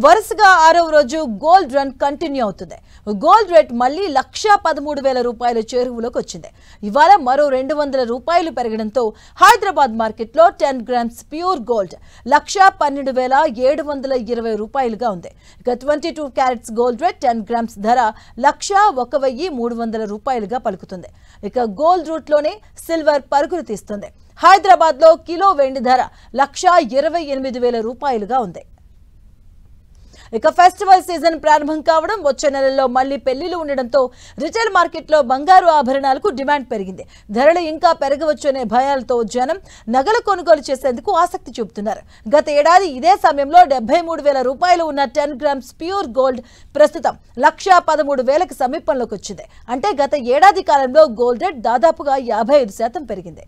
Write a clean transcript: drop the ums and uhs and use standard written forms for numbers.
వరుసగా 6వ రోజు గోల్డ్ రన్ కంటిన్యూ అవుతుంది. గోల్డ్ రేట్ మళ్ళీ 1,13,000 రూపాయల చేరువలోకి వచ్చింది. ఇవాళ మరో 200 రూపాయలు పెరగడంతో హైదరాబాద్ మార్కెట్లో 10 గ్రామ్స్ ప్యూర్ గోల్డ్ 1,12,720 రూపాయలుగా ఉంది. ఇక 22 క్యారెట్స్ గోల్డ్ రేట్ 10 గ్రామ్స్ ధర 1,01,300 రూపాయలుగా పలుకుతుంది. ఇక గోల్డ్ రూట్ లోనే సిల్వర్ పరుగులు తీస్తుంది. హైదరాబాద్ లో కిలో వెండి ధర 1,28,000 రూపాయలుగా ఉంది. ఇక ఫెస్టివల్ సీజన్ ప్రారంభం కావడం, వచ్చే నెలలో మళ్లీ పెళ్లిలు ఉండడంతో రిటైల్ మార్కెట్లో బంగారు ఆభరణాలకు డిమాండ్ పెరిగింది. ధరలు ఇంకా పెరగవచ్చనే భయాలతో జనం నగలు కొనుగోలు చేసేందుకు ఆసక్తి చూపుతున్నారు. గత ఏడాది ఇదే సమయంలో 73,000 రూపాయలు ఉన్న 10 గ్రామ్స్ ప్యూర్ గోల్డ్ ప్రస్తుతం 1,13,000కి సమీపంలోకి వచ్చింది. అంటే గత ఏడాది కాలంలో గోల్డ్ రేట్ దాదాపుగా 55% పెరిగింది.